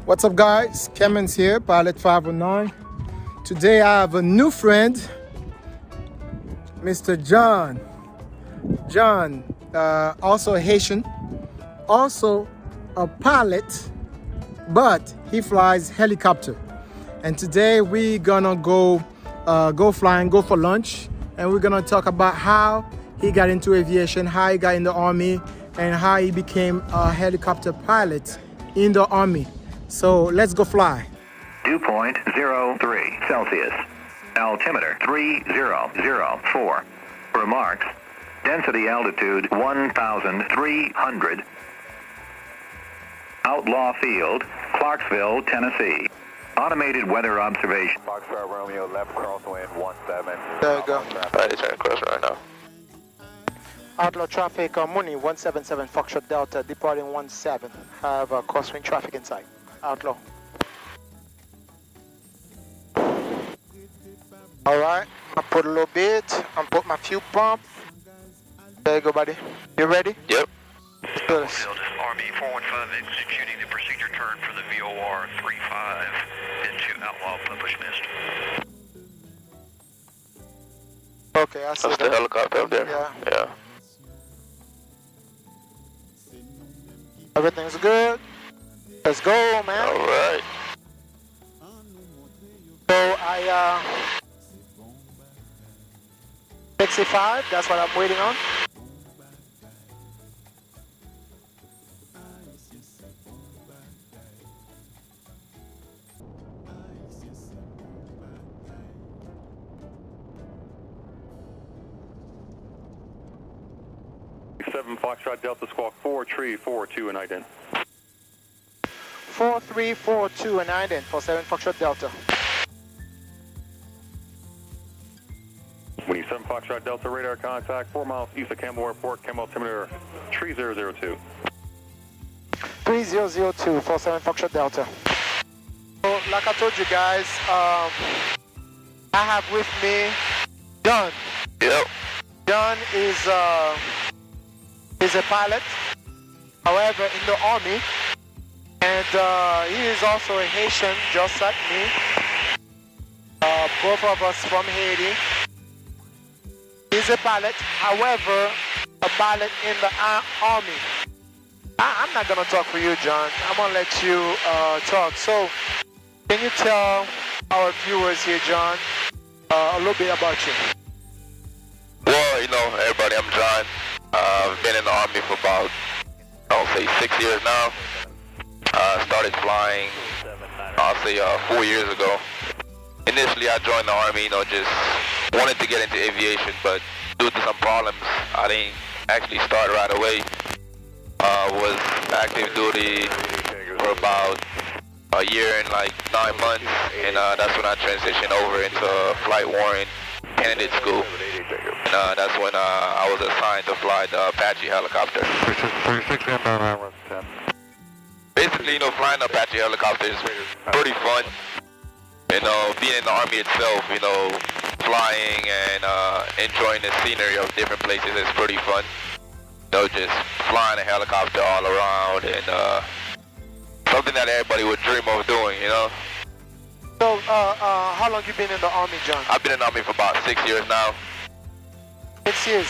What's up, guys? Kemen's here, Pilot 509. Today I have a new friend, Mr. John. John, also a Haitian, also a pilot, but he flies helicopter. And today we're gonna go flying, go for lunch, and we're gonna talk about how he got into aviation, how he got in the Army, and how he became a helicopter pilot in the Army. So let's go fly. Dew point 03 Celsius. Altimeter 3004. Remarks. Density altitude 1,300. Outlaw Field, Clarksville, Tennessee. Automated weather observation. Foxtrot Romeo, left crosswind 17. There you go. Alright, it's turning cross right now. Outlaw traffic on Mooney 177 Foxtrot Delta departing 17. Have crosswind traffic in sight. Outlaw. Alright, I put a little bit. I put my fuel pump. There you go, buddy. You ready? Yep. Yes. Army 415 executing the procedure turn for the VOR 35 into Outlaw Push Mist. Okay, I see That's the helicopter up there. Yeah. Everything's good. Let's go, man. Alright. So I 65, that's what I'm waiting on. Seven Foxtrot Delta Squawk 4342 and ident. 4342 and ident for 7 Foxtrot Delta. When you 7 Foxtrot Delta radar contact 4 miles east of Campbell Airport, Campbell altimeter 3002. 3002 for 7 Foxtrot Delta. So, like I told you guys, I have with me John. Yep. John is a pilot, however, in the Army, and he is also a Haitian, just like me. Both of us from Haiti. He's a pilot, however, a pilot in the Army. I'm not gonna talk for you, John. I'm gonna let you talk. So, can you tell our viewers here, John, a little bit about you? Well, everybody, I'm John. I've been in the Army for about, I'll say 6 years now. Started flying, I'll say 4 years ago. Initially, I joined the Army, just wanted to get into aviation, but due to some problems, I didn't actually start right away. Was active duty for about a year and like 9 months, and that's when I transitioned over into flight warrant candidate school. And that's when I was assigned to fly the Apache helicopter. Basically, flying the Apache helicopter is pretty fun. Being in the Army itself, flying and enjoying the scenery of different places is pretty fun. Just flying a helicopter all around and something that everybody would dream of doing, So, how long you been in the Army, John? I've been in the Army for about 6 years now. 6 years.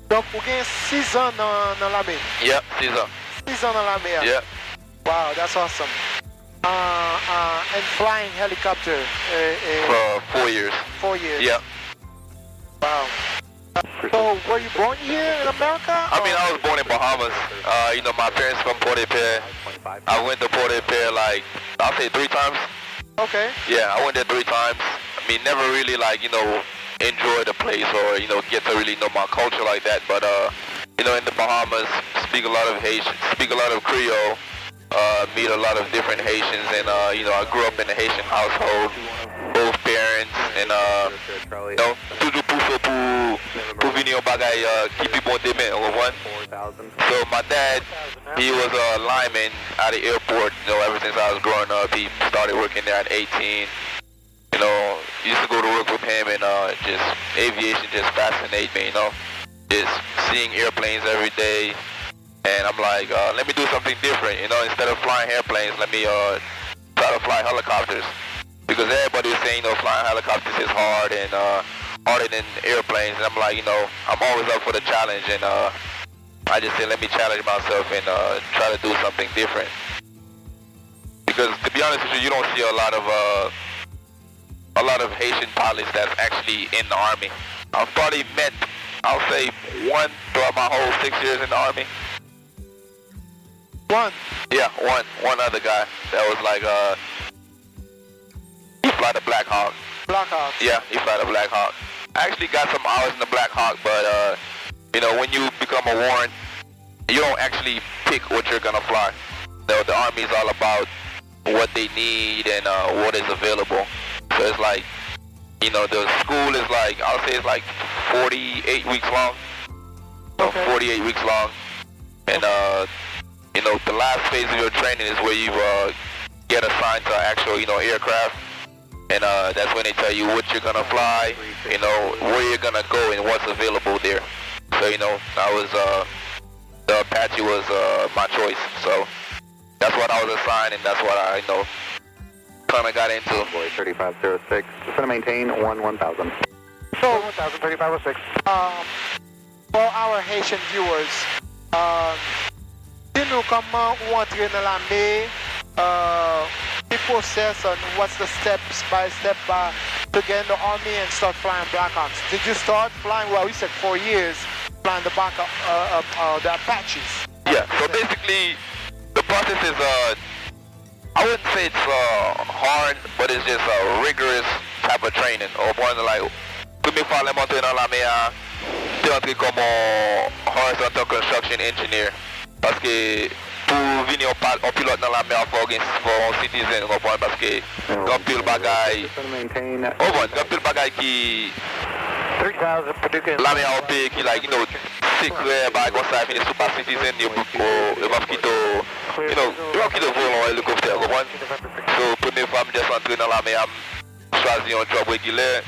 Donc, vous avez 6 ans dans l'armée? Yep, 6 ans. 6 ans dans l'armée? Yep. Wow, that's awesome. And flying helicopter? For 4 years. 4 years? Yep. Wow. So, were you born here in America? I mean, I was born in Bahamas. My parents from Port-au-Père. I went to Port-au-Père I'll say 3 times. Okay. Yeah, I went there 3 times. I mean, never really enjoy the place or, get to really know my culture like that. But, in the Bahamas, speak a lot of Haitian, speak a lot of Creole, meet a lot of different Haitians. And, I grew up in a Haitian household, both parents. And, toujours pour venir au bagay, keep people on demand, one. So my dad, he was a lineman at the airport, ever since I was growing up. He started working there at 18. Used to go to work with him, and just aviation just fascinates me, just seeing airplanes every day. And I'm like, let me do something different, instead of flying airplanes, let me how to fly helicopters. Because everybody was saying, flying helicopters is hard and harder than airplanes. And I'm like, I'm always up for the challenge. And I just said, let me challenge myself and try to do something different. Because to be honest with you, you don't see a lot of Haitian pilots that's actually in the Army. I've probably met, I'll say, one throughout my whole 6 years in the Army. One? Yeah, one other guy that was like, he fly the Black Hawk. Black Hawk? Yeah, he fly the Black Hawk. I actually got some hours in the Black Hawk, but when you become a warrant, you don't actually pick what you're gonna fly. The Army is all about what they need and what is available. So it's like, the school is like, I'll say it's like 48 weeks long. Okay. 48 weeks long. And, the last phase of your training is where you get assigned to actual, aircraft. And that's when they tell you what you're going to fly, where you're going to go and what's available there. So, I was, the Apache was my choice. So that's what I was assigned and that's what I, kind of got into. Boy, 3506. Just going to maintain 1000. So, 1000, 3506. For our Haitian viewers, dis-nous comment ou entrer dans l'armée, the process and what's the steps by step to get in the Army and start flying Blackhawks. Did you start flying, well, we said 4 years, flying the the Apaches? Yeah, so basically, the process is, I wouldn't say it's hard, but it's just a rigorous type of training. Au point de like, première fois que monter dans l'armée, j'ai entré comme horizontal construction engineer. Parce que pour venir en pilote dans l'armée, il faut un citizen, parce que grand pile bagaille, grand pile bagaille qui 3000, Paducah. l'armée a opé, qui like, secret, bagaille comme ça, finit super citizen, il va quitter, il va quitter volant hélicoptère, vous comprenez? So, première fois, je suis entré dans l'armée, je choisi un job régulier.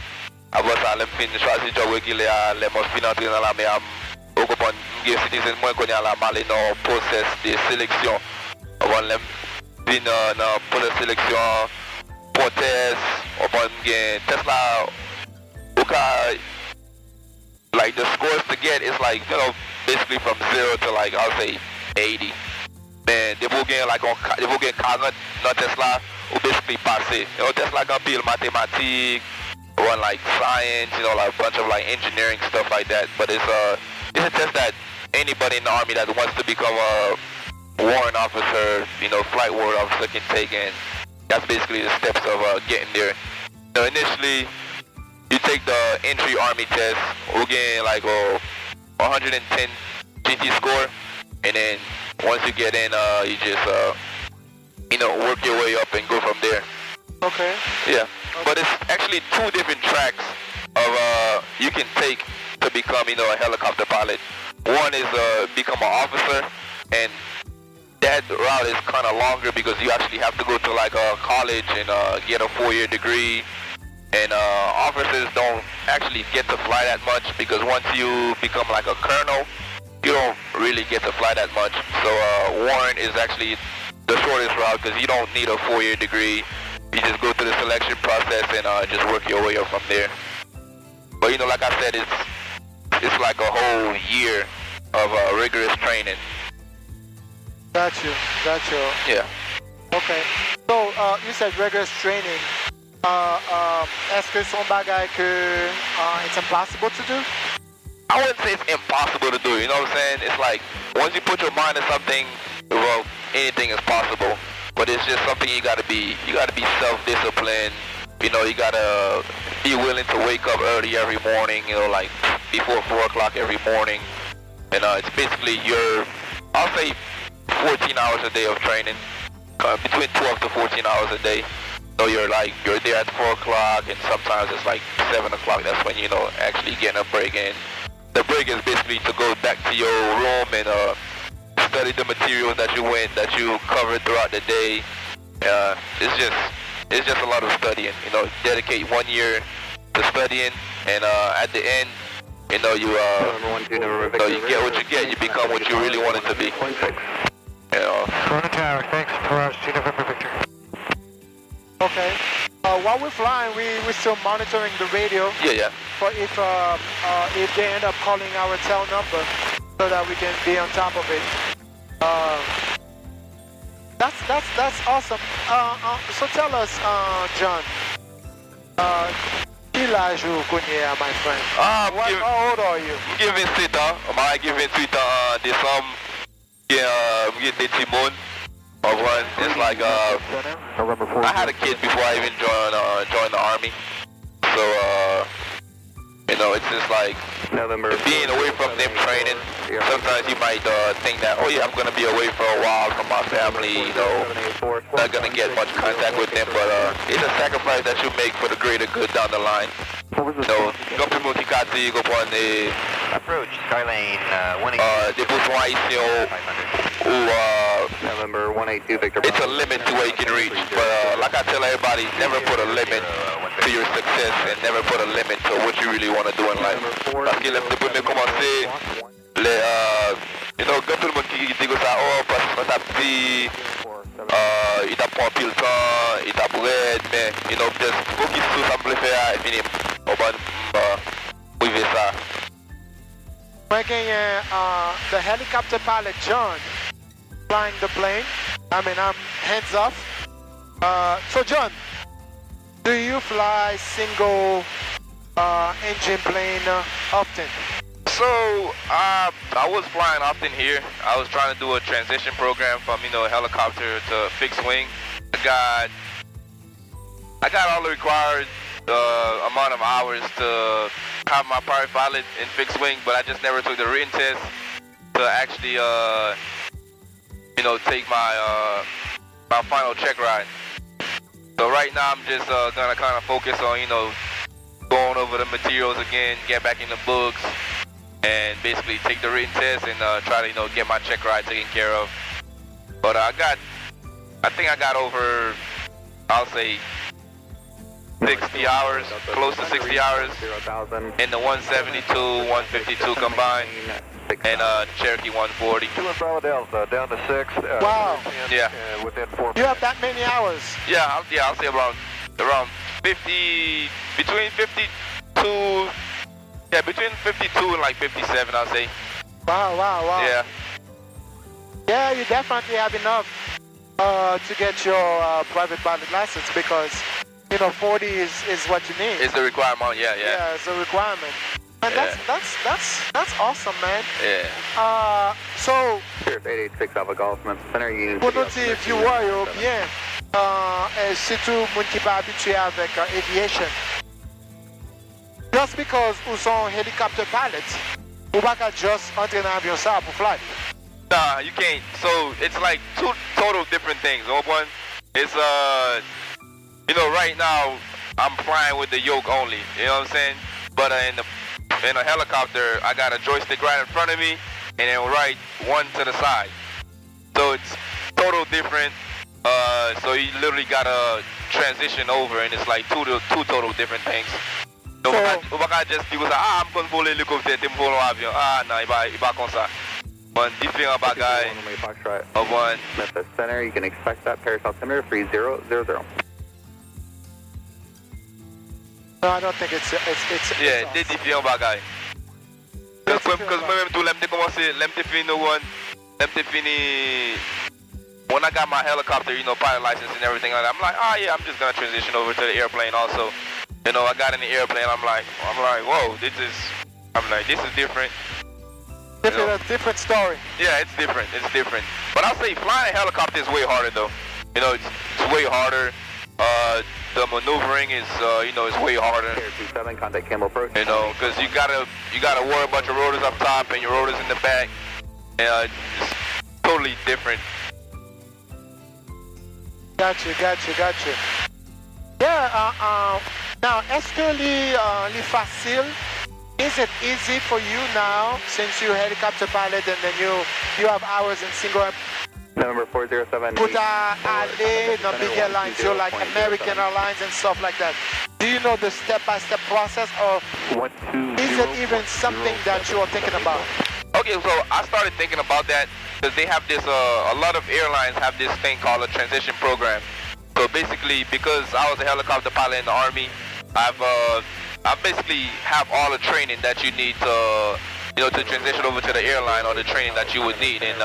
Après ça, je suis choisi un job régulier, je suis entré dans l'armée, au comprendre, je suis citizen, moi, je suis allé dans le process de sélection. Avant, je suis dans le process de sélection, pour test, Tesla, like the scores to get is like, basically from 0 to like, I'll say 80. Man, they will get like they will get 40 dans Tesla, ou basically passé. Tesla can build mathematics, run like science, like a bunch of like engineering stuff like that. But it's a test that anybody in the Army that wants to become a warrant officer, flight warrant officer can take, and that's basically the steps of getting there. So initially, you take the entry Army test, we'll get like 110 GT score, and then once you get in, you just work your way up and go from there. Okay. Yeah, but it's actually two different tracks of you can take to become a helicopter pilot. One is become an officer, and that route is kind of longer because you actually have to go to like a college and get a 4-year degree. And officers don't actually get to fly that much because once you become like a colonel, you don't really get to fly that much. So warrant is actually the shortest route because you don't need a 4-year degree. You just go through the selection process and just work your way up from there. But like I said, it's like a whole year of rigorous training. Got you. Yeah. Okay. So you said rigorous training. Est-ce que c'est un bagage que it's impossible to do? I wouldn't say it's impossible to do, you know what I'm saying? It's like, once you put your mind to something, well, anything is possible. But it's just something you gotta be self-disciplined. You gotta be willing to wake up early every morning, like before 4 o'clock every morning. And it's basically I'll say 14 hours a day of training, between 12 to 14 hours a day. So you're there at 4 o'clock, and sometimes it's like 7 o'clock. That's when actually getting a break in. The break is basically to go back to your room and study the materials that you covered throughout the day. It's just a lot of studying. Dedicate 1 year to studying, and at the end, you get what you get. You become what you really wanted to be. Corona Tower, thanks for us, November Victor. while we're flying, we're still monitoring the radio. Yeah. For if they end up calling our tail number, so that we can be on top of it. That's awesome. So tell us, John. My friend. How old are you? I'm giving Twitter. I'm giving Twitter. There's some. I'm getting Timon. Of one. It's like I had a kid before I even joined the army. So it's just like being away from them training. Sometimes you might think that, oh yeah, I'm gonna be away for a while from my family. Not gonna get much contact with them, but it's a sacrifice that you make for the greater good down the line. Approach Skylane 182. Des besoins Haitians November 182 Victor. it's a limit to where you can reach, but like I tell everybody, never put a limit to your success and never put a limit to what you really want to do in life. Parce que depuis que j'ai commencé, quand tout le monde qui dit que ça, parce que ça petit, il t'a pris pile temps, il t'a bread, mais, just focus sur ça me faire, et fini, au bon, privé ça. The helicopter pilot, John, flying the plane. I'm hands off. So John, do you fly single engine plane often? So, I was flying often here. I was trying to do a transition program from, helicopter to fixed wing. I got all the required amount of hours to have my private pilot in fixed wing, but I just never took the written test to actually, take my my final check ride. So right now I'm just gonna kind of focus on, going over the materials again, get back in the books, and basically take the written test and try to, get my check ride taken care of. But I think I got over, I'll say, 60 hours, close to 60 hours in the 172, 152 combined, and Cherokee 140. 2 and Bravo Delta, down to 6. Wow. Yeah. Within 4 You have that many hours? Yeah, I'll say around 50, between 52, between 52 and like 57, I'll say. Wow. Yeah. Yeah, you definitely have enough to get your private pilot license, because 40 is what you need. It's the requirement, yeah. Yeah, it's a requirement. And that's awesome, man. Yeah. So, 886 Alpha Golf, Memphis Center, Union pour nous dire, viewer, bien, c'est tout le monde qui pas habitué avec aviation. Just because we sont helicopter pilots, we can't just entrer dans l'avion ça pour fly. Nah, you can't. So it's like two total different things. One, it's right now I'm flying with the yoke only. You know what I'm saying? But in a helicopter, I got a joystick right in front of me, and then right one to the side. So it's total different. So you literally gotta transition over, and it's like two total different things. So I just people say, I'm going to voler l'hélicoptère, tu me voles l'avion. Non, il va comme ça. One différent bagay. Of one. Memphis Center, you can expect that Paris altimeter 3000. No, I don't think it's yeah, des différents bagay. Because moi-même tout l'aime commencer, l'aime fini. When I got my helicopter, pilot license and everything like that, I'm like, I'm just gonna transition over to the airplane also. I got in the airplane, I'm like, whoa, this is different. A different story. Yeah, it's different. But I'll say flying a helicopter is way harder though. It's way harder. The maneuvering is, is way harder. 27, contact Campbell approach. Because you gotta worry about your rotors up top and your rotors in the back. It's totally different. Gotcha. Yeah, now, est-ce que les facile? Is it easy for you now, since you're helicopter pilot and then you have hours in single? November 407. Put aller dans big airlines, like American Airlines and stuff like that. Do you know the step-by-step process, or is it even something that you are thinking about? Okay, so I started thinking about that because they have this. A lot of airlines have this thing called a transition program. So basically, because I was a helicopter pilot in the Army, I basically have all the training that you need to, to transition over to the airline, or the training that you would need. And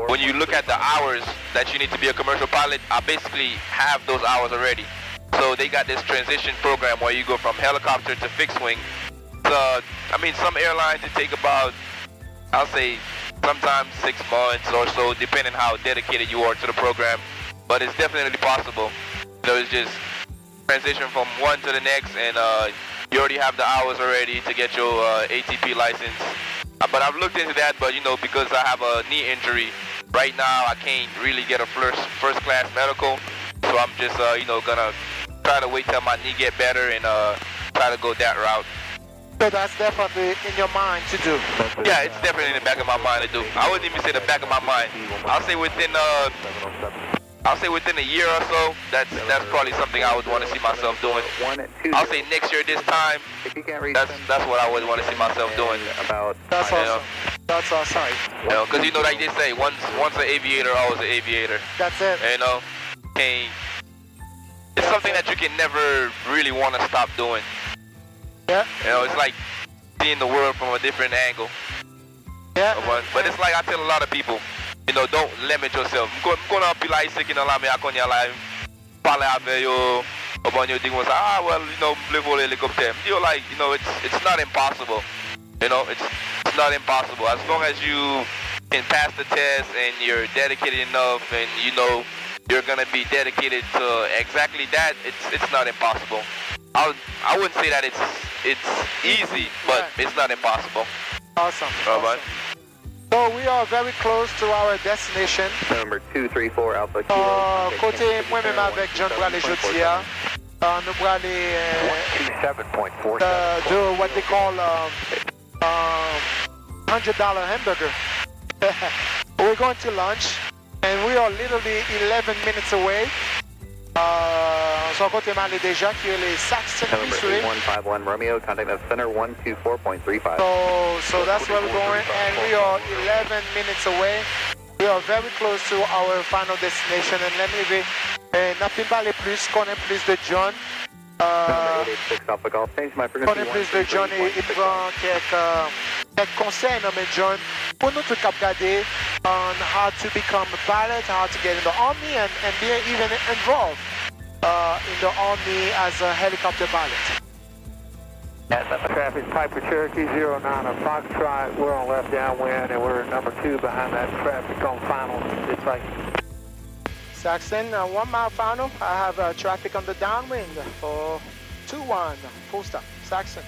when you look at the hours that you need to be a commercial pilot, I basically have those hours already. So they got this transition program where you go from helicopter to fixed wing. So, some airlines, it take about, I'll say, sometimes 6 months or so, depending how dedicated you are to the program. But it's definitely possible. It's just transition from one to the next, and you already have the hours already to get your ATP license. But I've looked into that, but because I have a knee injury, right now I can't really get a first class medical. So I'm just, gonna try to wait till my knee get better and try to go that route. So that's definitely in your mind to do. Yeah, it's definitely in the back of my mind to do. I wouldn't even say the back of my mind. I'll say within a year or so, that's probably something I would want to see myself doing. I'll say next year this time, that's what I would want to see myself doing. That's awesome. That's awesome. Because like they say, once an aviator, always an aviator. That's it. It's something that you can never really want to stop doing. Yeah. It's like seeing the world from a different angle. Yeah. But it's like I tell a lot of people, don't limit yourself. I'm going to be like sick in the lame akonya like parler avec yo about your thing was live all helicopter. It's not impossible. It's not impossible. As long as you can pass the test and you're dedicated enough, and you're gonna be dedicated to exactly that, it's not impossible. I wouldn't say that it's easy, but it's not impossible. Awesome. Right. So we are very close to our destination. Number 234 Alpha Côté moi-même avec John pour aller jeudi, nous pour aller do what they call $100 hamburger. We're going to lunch, and we are literally 11 minutes away. Son côté mal est déjà qui est les Saxon Missouri. 151 Romeo, contact the center 124.35. So that's where we're going, and we are 11 minutes away. We are very close to our final destination, and let me be nothing parler plus, connaît plus de John. Connaît plus de John et il prend quelques conseils, mais John, pour nous tout regarder on how to become a pilot, how to get in the army, and be even involved in the army as a helicopter pilot. Traffic, Piper Cherokee 09 of Foxtrot. We're on left downwind, and we're number 2 behind that traffic on final. It's like Saxon, 1 mile final. I have traffic on the downwind for 2-1, full stop. Saxon.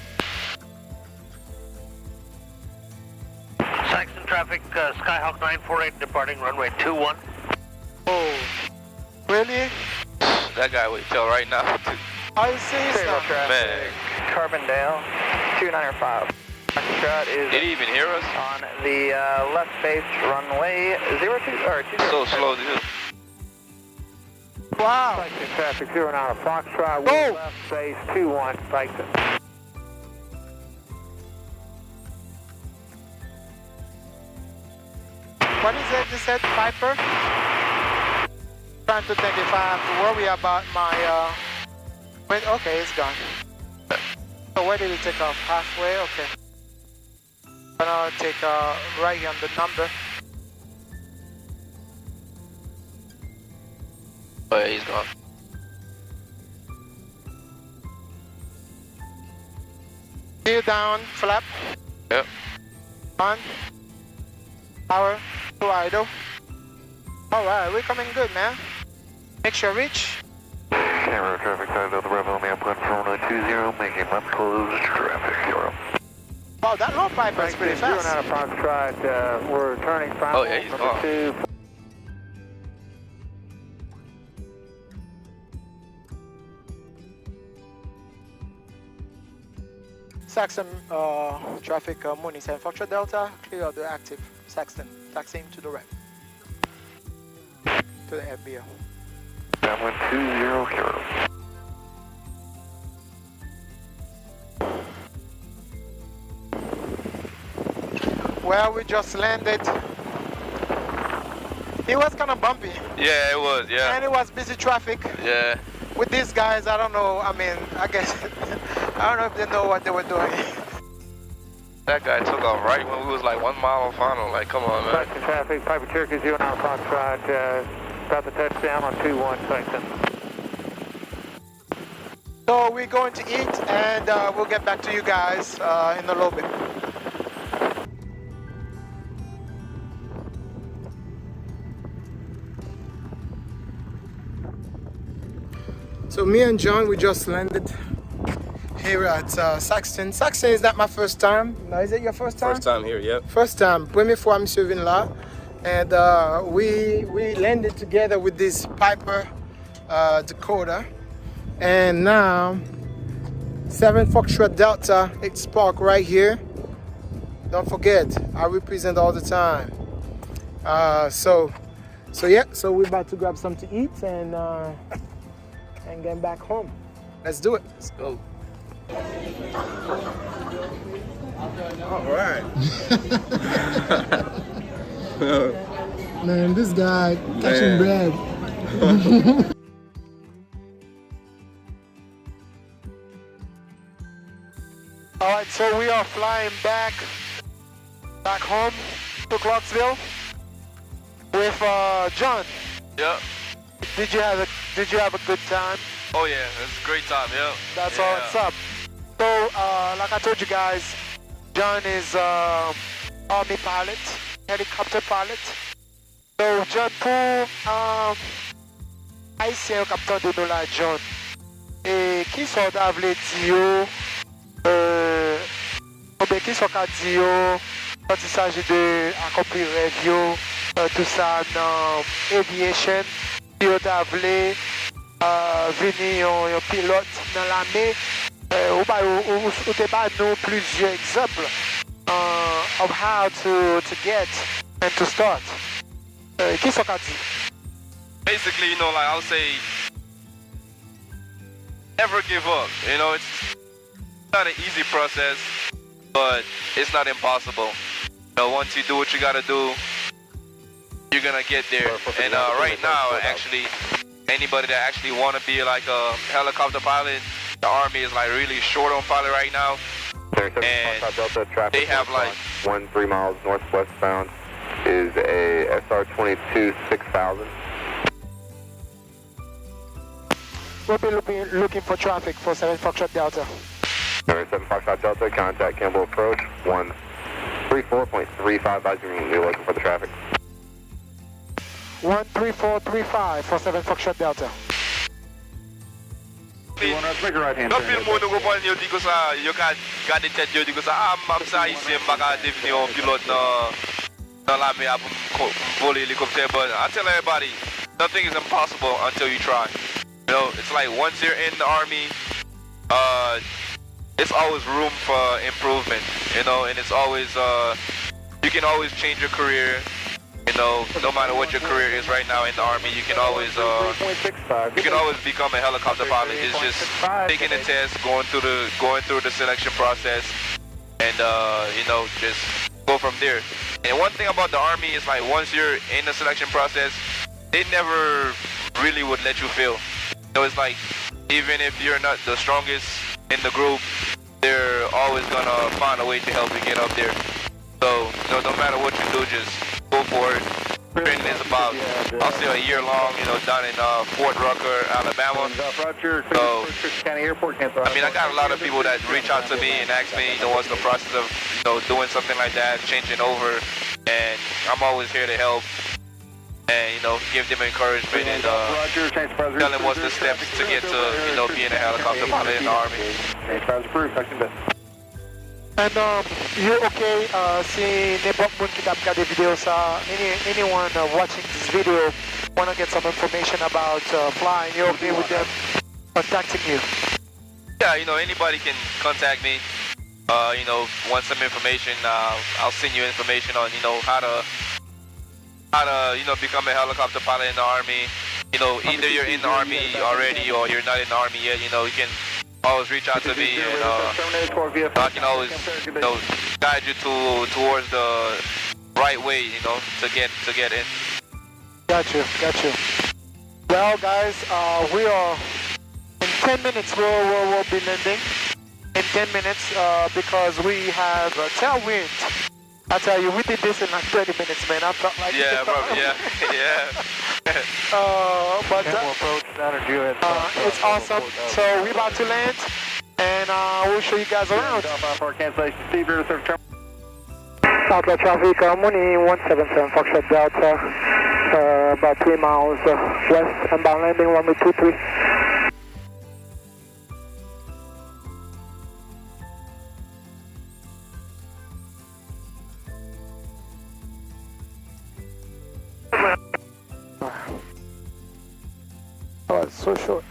Saxon traffic, Skyhawk 948 departing runway 21. Oh, really? That guy would tell right now. Are you serious now? Man. Carbondale 295. Did he even hear us? On the left base runway 02. So slow, dude. Wow. Traffic 09 of Foxtrot. Go. Left base 21. Saxon. What is it you said, Piper? Trying to think if I have to worry about my, wait, okay, it's gone. So where did it take off? Halfway? Okay. I'm gonna take right here on the number. Oh, yeah, he's gone. Gear down, flap. Yep. 1. Power. 2 idle. Alright, we're coming good, man. Make sure reach. Camera traffic side of the Rebel map 14020, making left closed traffic 0. Wow, that low Piper is pretty fast. 09 of Foxtrot. We're turning final. Oh, yeah, he's number gone. 2. Saxon traffic Mooney 7 Foxtrot Delta, clear the active. Saxton, taxiing to the right. To the FBO. Downwind 20 Well, we just landed It was kind of bumpy. Yeah, it was. Yeah. And it was busy traffic. Yeah. With these guys, I don't know. I mean, I guess I don't know if they know what they were doing. That guy took off right when we was like 1 mile off final. Like, come on, man. Back to traffic, Piper Cherokee 09 Foxtrot, about to touchdown on 2-1 section. So we're going to eat, and we'll get back to you guys in a little bit. So me and John, we just landed here at Saxton. Saxton is not my first time. No, is it your first time? First time here, yep. First time. Première fois, Monsieur Vinla. And we landed together with this Piper Dakota. And now, 7 Foxtrot Delta, it's parked right here. Don't forget, I represent all the time. So yeah, so we're about to grab something to eat and get back home. Let's do it. Let's go. All right. Man, this guy catching bread. All right, so we are flying back home to Clarksville with John. Yeah. Did you have a good time? Oh yeah, it was a great time. Yeah. That's all it's up. So, like I told you guys, John is Army pilot, helicopter pilot. So, John, pour Haïtien capteur de nous là, John. Et qui sont d'avlé dire, qui sont qu'à dire quand il s'agit de accomplir rêve, tout ça dans aviation, qui ont d'avlé venir un pilote dans l'armée. Ou te ba nous plusieurs exemples of how to get and to start. Qui sont qu'à dire? Basically, you know, like I'll say, never give up. You know, it's not an easy process, but it's not impossible. You know, once you do what you gotta do, you're gonna get there. And right now, actually, anybody that actually want to be like a helicopter pilot, the Army is like really short on pilot right now. And they have like 3 miles northwest bound is a SR-22 6000. We'll be looking for traffic for 7 Foxtrot Delta. 7 Foxtrot Delta, contact Campbell approach 134.35 by green. We're looking for the traffic. 13435 for 7 Foxtrot Delta. Make a right hand non film mo go pon yo di ko sa yo ka gade tête yo di ko sa mam sa ici mbaka devenir un pilote dans la mer pour voler hélicoptère. But I tell everybody, nothing is impossible until you try. You know, it's like once you're in the Army, it's always room for improvement. You know, and it's always you can always change your career. You know, no matter what your career is right now in the Army, you can always become a helicopter pilot. It's just taking the test, going through the selection process, and you know, just go from there. And one thing about the Army is like once you're in the selection process, they never really would let you fail. So it's like even if you're not the strongest in the group, they're always gonna find a way to help you get up there. So you know, no matter what you do, just go for it. Training is about, I'll say, a year long, you know, down in Fort Rucker, Alabama. So, I mean, I got a lot of people that reach out to me and ask me, you know, what's the process of, you know, doing something like that, changing over. And I'm always here to help and, you know, give them encouragement and tell them what's the steps to get to, you know, being a helicopter pilot in the Army. And you okay? See, n'importe monde qui t'a regardé vidéo ça. Anyone watching this video wanna get some information about flying? You okay with them contacting you? Yeah, you know, anybody can contact me. You know, want some information? I'll send you information on, you know, how to you know, become a helicopter pilot in the Army. You know, either you're in the Army already or you're not in the Army yet. You know, you can always reach out to me, and I can always, you know, guide you towards the right way, you know, to get in. Got you. Well, guys, we are in 10 minutes. We'll be landing in 10 minutes because we have a tailwind. I tell you, we did this in like 30 minutes, man. I felt like probably, yeah. but it's awesome. So we're about to land, and we'll show you guys around. Southwest traffic, Mooney 177 Foxtrot Delta, about 3 miles west, inbound landing 123. Oh, it's so short.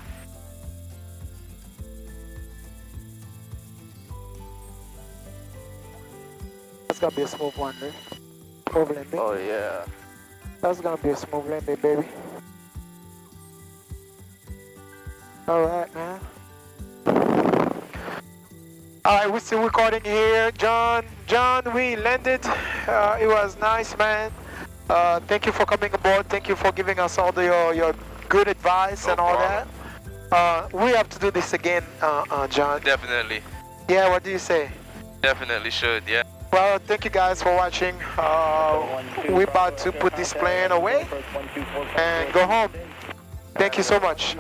That's gonna be a smooth one, man. Smooth landing. Oh yeah. That's gonna be a smooth landing, baby. Alright, man. Alright, we're still recording here. John, we landed. It was nice, man. Thank you for coming aboard. Thank you for giving us all your good advice and all that. We have to do this again, John. Definitely. Yeah, what do you say? Definitely should, yeah. Well, thank you guys for watching. We're about to put this plane away and go home. Thank you so much.